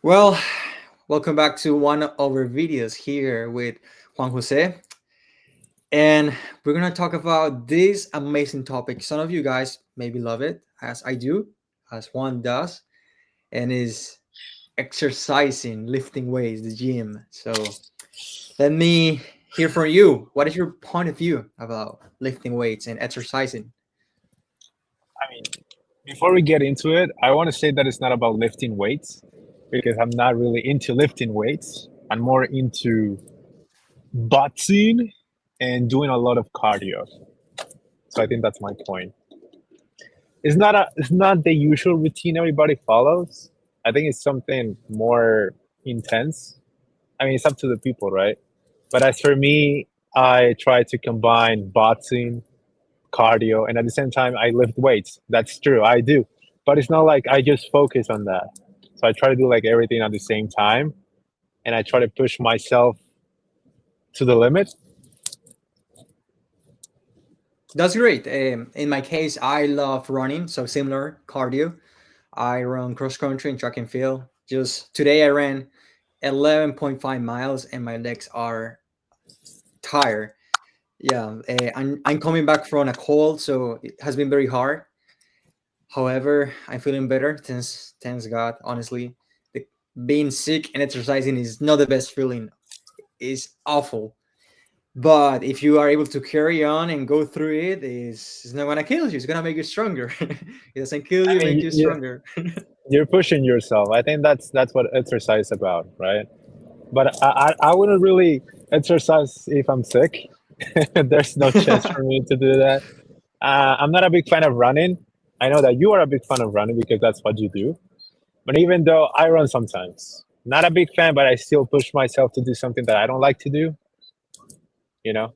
Well, welcome back to one of our videos here with Juan Jose. And we're going to talk about this amazing topic. Some of you guys maybe love it, as I do, as Juan does, and is exercising, lifting weights, the gym. So let me hear from you. What is your point of view about lifting weights and exercising? I mean, before we get into it, I want to say that it's not about lifting weights because I'm not really into lifting weights. I'm more into boxing and doing a lot of cardio. So I think that's my point. It's not the usual routine everybody follows. I think it's something more intense. I mean, it's up to the people, right? But as for me, I try to combine boxing, cardio, and at the same time I lift weights. That's true, I do. But it's not like I just focus on that. So I try to do like everything at the same time, and I try to push myself to the limit. That's great. In my case, I love running, so similar cardio. I run cross country and track and field. Just today, I ran 11.5 miles, and my legs are tired. Yeah, I'm coming back from a cold, so it has been very hard. However, I'm feeling better. Thanks God. Honestly, the, being sick and exercising is not the best feeling. It's awful. But if you are able to carry on and go through it, it's not gonna kill you. It's gonna make you stronger. It doesn't kill I you, make mean, you stronger. you're pushing yourself. I think that's what exercise is about, right? But I wouldn't really exercise if I'm sick. There's no chance for me to do that. I'm not a big fan of running. I know that you are a big fan of running because that's what you do. But even though I run sometimes, not a big fan, but I still push myself to do something that I don't like to do, you know,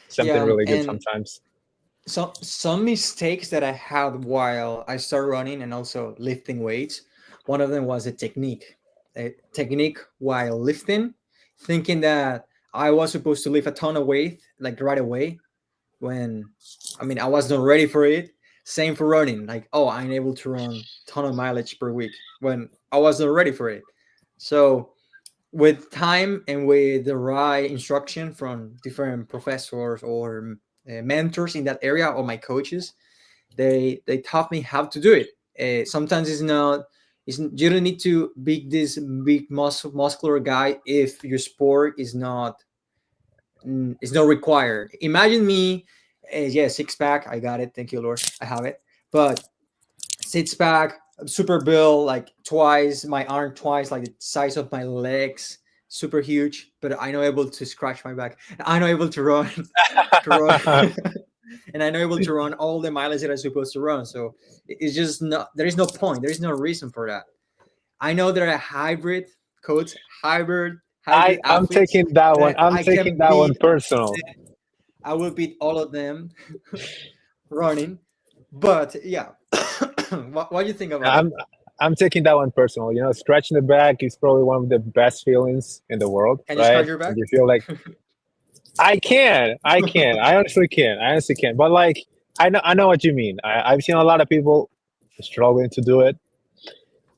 something Yeah, really good and sometimes. some mistakes that I had while I started running and also lifting weights. One of them was a technique while lifting, thinking that I was supposed to lift a ton of weight like right away when I was not ready for it. Same for running, like I'm able to run ton of mileage per week when I was not ready for it. So with time and with the right instruction from different professors or mentors in that area or my coaches, they taught me how to do it. Sometimes it's not you don't need to be this big muscular guy if your sport is not required. Imagine me, yeah, six pack, I got it, thank you Lord, I have it, but six pack, super build, like twice my arm, twice like the size of my legs, super huge, but I know able to scratch my back. I know able to run, to run, and I know able to run all the mileage that I'm supposed to run. So it's just not. There is no point. There is no reason for that. I know there are hybrid codes, hybrid I'm athletes taking that one. that I'm I taking can that one beat. personal. I will beat all of them running. But yeah, what do you think about it? I'm I'm taking that one personal. You know, scratching the back is probably one of the best feelings in the world, Can you right? scratch your And back? you feel like I honestly can, I honestly can. But like, I know what you mean. I've seen a lot of people struggling to do it,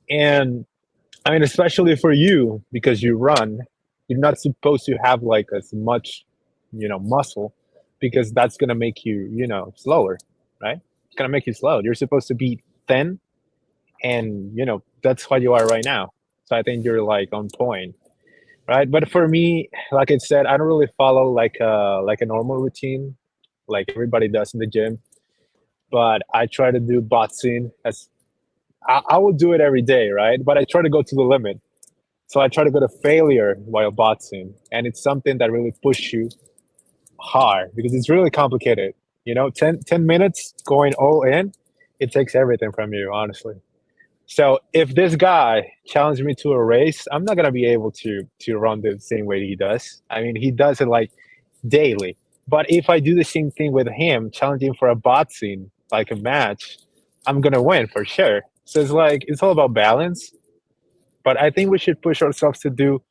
and I mean, especially for you because you run, you're not supposed to have like as much, muscle, because that's gonna make you, slower, right? It's gonna make you slow. You're supposed to be thin, and that's what you are right now. So I think you're like on point, right? But for me, like I said, I don't really follow like a normal routine like everybody does in the gym. But I try to do boxing as I will do it every day, right? But I try to go to the limit. So I try to go to failure while boxing, and it's something that really pushes you hard because it's really complicated. 10 minutes going all in, it takes everything from you, honestly. So if this guy challenged me to a race, I'm not gonna be able to run the same way he does. I mean, he does it like daily. But if I do the same thing with him, challenging for a boxing like a match, I'm gonna win for sure. So it's like it's all about balance. But I think we should push ourselves to do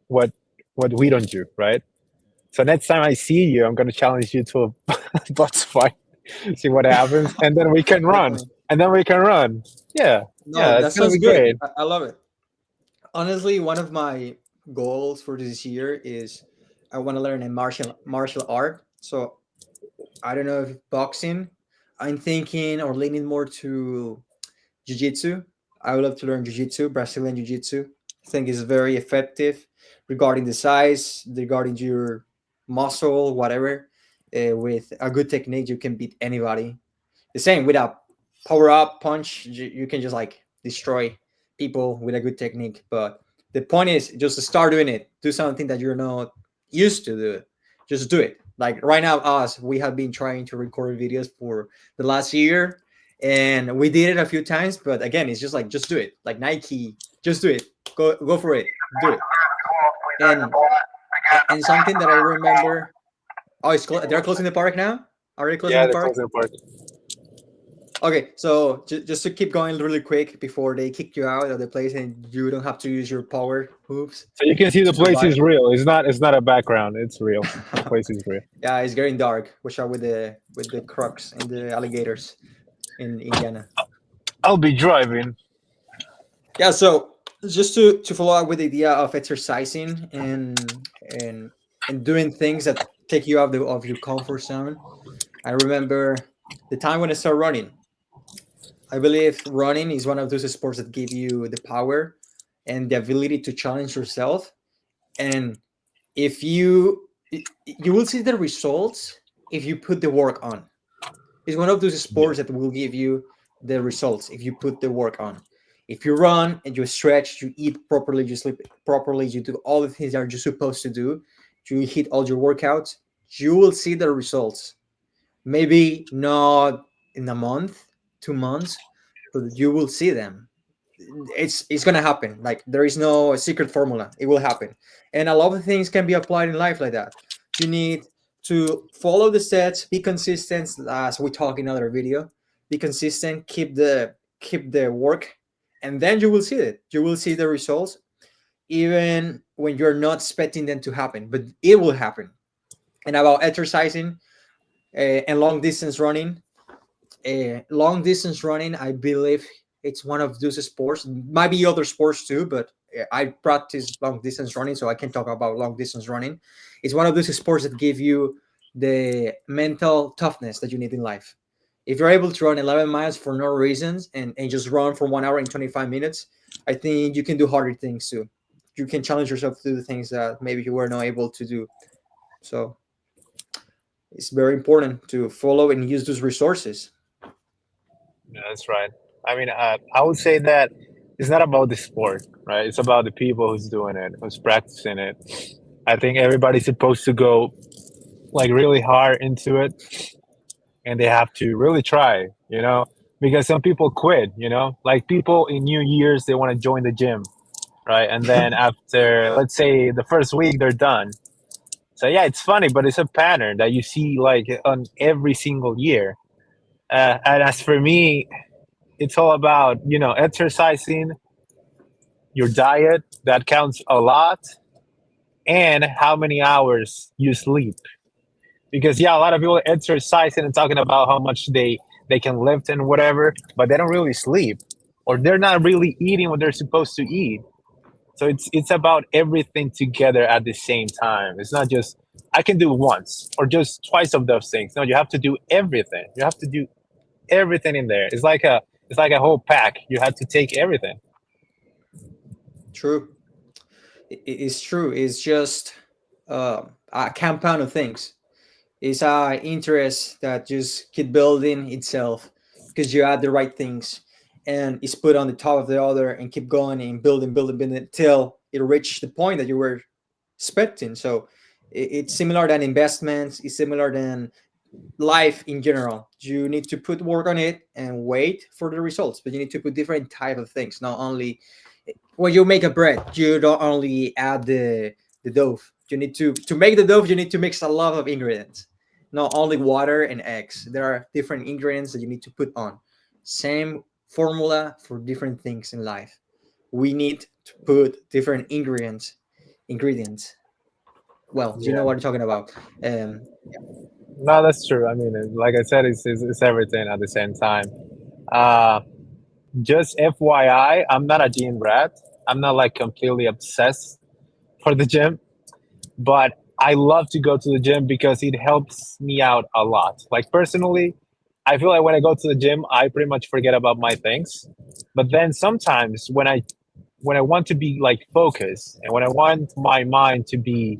what what we don't do, right? So next time I see you, I'm gonna challenge you to a box fight, see what happens, and then we can run, Definitely. and then we can run. Yeah, No, yeah, that it's gonna sounds be good. great. I love it. Honestly, one of my goals for this year is I want to learn a martial art. So I don't know if boxing. I'm thinking or leaning more to jiu-jitsu. I would love to learn jiu-jitsu, Brazilian jiu-jitsu. I think it's very effective regarding the size, regarding your muscle, whatever. With a good technique, you can beat anybody. The same with a power up punch, you can just like destroy people with a good technique. But the point is just to start doing it. Do something that you're not used to do. Just do it. Like right now, us, we have been trying to record videos for the last year, and we did it a few times. But again, it's just like just do it. Like Nike, just do it. Go for it. Do it. And and something that I remember. Oh, they're closing the park now. Are they closing Yeah, the the park? closing part. Okay, so just to keep going really quick before they kick you out of the place and you don't have to use your power moves So you can see the to place survive. is real. It's not a background. It's real. The place is real. Yeah, it's getting dark. Watch out with the crocs and the alligators in Indiana. I'll be driving. Yeah, so just to follow up with the idea of exercising and doing things that take you out of your comfort zone. I remember the time when I started running. I believe running is one of those sports that give you the power and the ability to challenge yourself. And if you will see the results if you put the work on. It's one of those Yeah. sports that will give you the results if you put the work on. If you run and you stretch, you eat properly, you sleep properly, you do all the things that you're supposed to do, you hit all your workouts, you will see the results. Maybe not in a month, 2 months, but you will see them. It's gonna happen. Like there is no secret formula. It will happen, and a lot of things can be applied in life like that. You need to follow the steps, be consistent, as we talk in another video. Be consistent, keep the work, and then you will see it. You will see the results, even when you're not expecting them to happen, but it will happen. And about exercising and long distance running, long distance running, I believe it's one of those sports. Might be other sports too, but I practice long distance running, so I can talk about long distance running. It's one of those sports that give you the mental toughness that you need in life. If you're able to run 11 miles for no reasons and just run for 1 hour and 25 minutes, I think you can do harder things too. You can challenge yourself to do the things that maybe you were not able to do. So it's very important to follow and use those resources. Yeah, that's right. I mean, I would say that it's not about the sport, right? It's about the people who's doing it, who's practicing it. I think everybody's supposed to go like really hard into it, and they have to really try, because some people quit, like people in New Year's they want to join the gym, right? And then after, let's say, the first week they're done. So yeah, it's funny, but it's a pattern that you see like on every single year. And as for me, it's all about exercising, your diet that counts a lot, and how many hours you sleep. Because yeah, a lot of people exercising and talking about how much they can lift and whatever, but they don't really sleep, or they're not really eating what they're supposed to eat. So it's about everything together at the same time. It's not just I can do once or just twice of those things. No, you have to do everything. You have to do everything in there. It's like a whole pack. You have to take everything. True. It's true. It's just a compound of things. It's a interest that just keep building itself because you add the right things and it's put on the top of the other and keep going and building until it reached the point that you were expecting. So it's similar than investments. It's similar than life in general. You need to put work on it and wait for the results, but you need to put different type of things, not only when you make a bread, you don't only add the dough. You need to make the dough. You need to mix a lot of ingredients, not only water and eggs. There are different ingredients that you need to put on. Same formula for different things in life. We need to put different ingredients. Ingredients. Well, you know Yeah. what I'm talking about. No, that's true. I mean, like I said, it's everything at the same time. Uh, just FYI, I'm not a gym rat. I'm not like completely obsessed for the gym, but I love to go to the gym because it helps me out a lot. Like personally, I feel like when I go to the gym, I pretty much forget about my things. But then sometimes when I want to be like focused and when I want my mind to be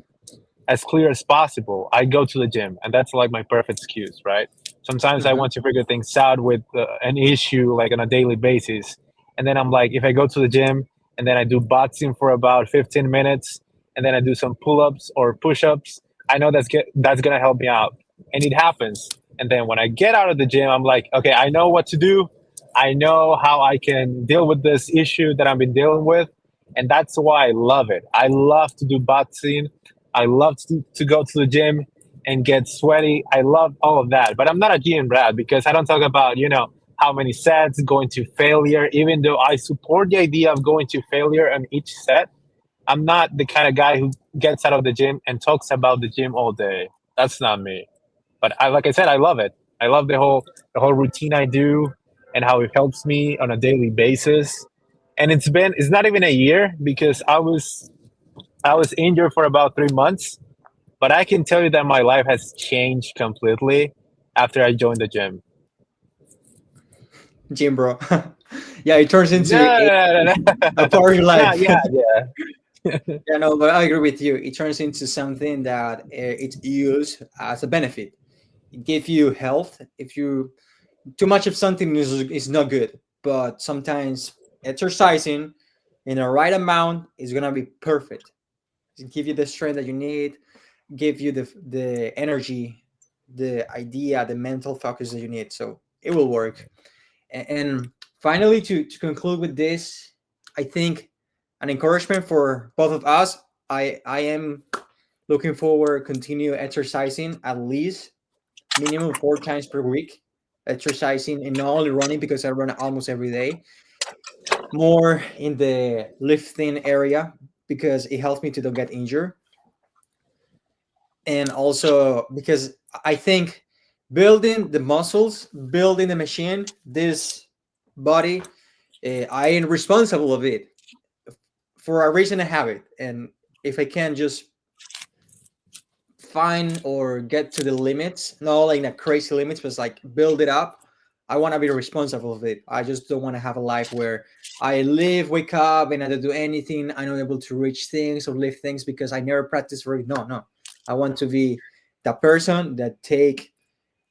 as clear as possible, I go to the gym, and that's like my perfect excuse, right? Sometimes I Hmm. want to figure things out with an issue like on a daily basis, and then I'm like, if I go to the gym and then I do boxing for about 15 minutes, and then I do some pull-ups or push-ups, I know that's gonna help me out, and it happens. And then when I get out of the gym, I'm like, okay, I know what to do. I know how I can deal with this issue that I've been dealing with, and that's why I love it. I love to do boxing. I love to go to the gym and get sweaty. I love all of that. But I'm not a gym rat because I don't talk about, how many sets going to failure, even though I support the idea of going to failure on each set. I'm not the kind of guy who gets out of the gym and talks about the gym all day. That's not me. But like I said, I love it. I love the whole routine I do and how it helps me on a daily basis. And it's not even a year because I was injured for about 3 months, but I can tell you that my life has changed completely after I joined the gym. Gym, bro. Yeah, it turns into No, no, no, no, a part of your no, life. yeah, yeah, Yeah, no, but I agree with you. It turns into something that it's used as a benefit. It gives you health. If you too much of something is not good, but sometimes exercising in the right amount is gonna be perfect. It give you the strength that you need, give you the energy, the idea, the mental focus that you need. So it will work. And finally, to conclude with this, I think an encouragement for both of us. I am looking forward continue exercising at least minimum 4 times per week, exercising and not only running because I run almost every day, more in the lifting area because it helps me to don't get injured, and also because I think building the muscles, building the machine, this body, I am responsible of it for a reason. I have it, and if I can just find or get to the limits, not like the crazy limits, but like build it up. I want to be responsible of it. I just don't want to have a life where I live, wake up, and I don't do anything. I'm not able to reach things or lift things because I never practice for it. No, no. I want to be the person that take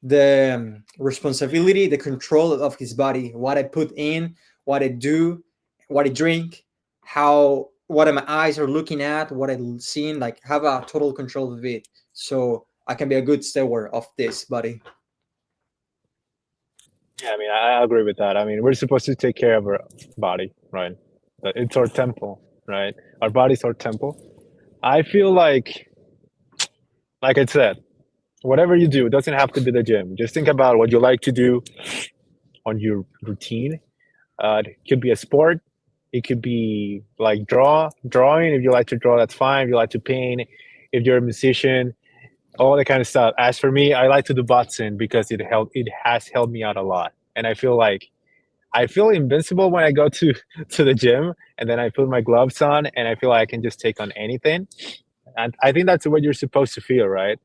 the responsibility, the control of his body, what I put in, what I do, what I drink, how what my eyes are looking at, what I'm seeing, like have a total control of it, so I can be a good steward of this body. yeah. I mean, I agree with that. I mean, we're supposed to take care of our body, right? But it's our temple, right? Our body's our temple. I feel like I said, whatever you do, it doesn't have to be the gym. Just think about what you like to do on your routine. It could be a sport. It could be like drawing. If you like to draw, that's fine. If you like to paint, if you're a musician, all that kind of stuff. As for me, I like to do boxing because it has helped me out a lot. And I feel invincible when I go to to the gym and then I put my gloves on and I feel like I can just take on anything. And I think that's what you're supposed to feel, right?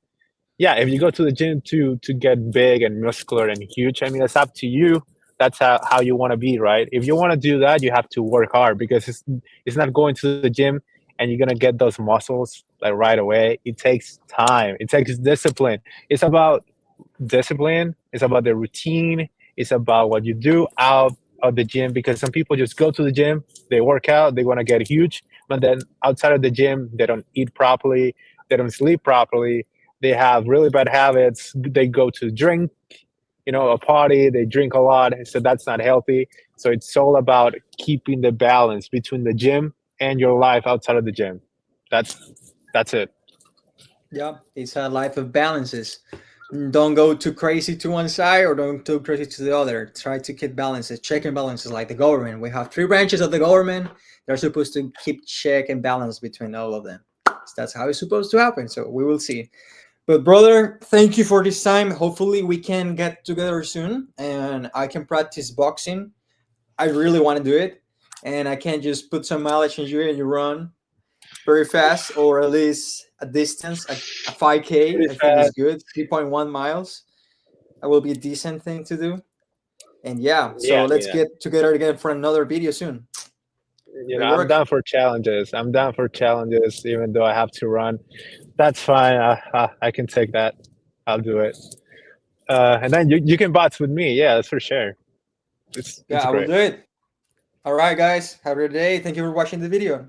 Yeah, if you go to the gym to get big and muscular and huge, I mean that's up to you. That's how you want to be, right? If you want to do that, you have to work hard because it's not going to the gym and you're gonna get those muscles like right away. It takes time. It takes discipline. It's about discipline. It's about the routine. It's about what you do out of the gym because some people just go to the gym, they work out, they want to get huge, but then outside of the gym, they don't eat properly, they don't sleep properly, they have really bad habits. They go to drink, a party, they drink a lot. So that's not healthy. So it's all about keeping the balance between the gym and your life outside of the gym. That's it. Yeah, it's a life of balances. Don't go too crazy to one side or don't too crazy to the other. Try to keep balances, check and balances like the government. We have three branches of the government. They're supposed to keep check and balance between all of them. So that's how it's supposed to happen. So we will see. But brother, thank you for this time. Hopefully we can get together soon and I can practice boxing. I really want to do it. and I can just put some mileage in you and you run very fast, or at least a distance, a 5K, Pretty I think is fast. good. 3.1 miles. That will be a decent thing to do. And yeah, Yeah, so I let's mean, get together again for another video soon. Great I'm work. down for challenges. I'm down for challenges, even though I have to run. That's fine. I can take that. I'll do it. And then you can bots with me. Yeah, that's for sure. Yeah, It's I will great. do it. All right, guys. Have a great day. Thank you for watching the video.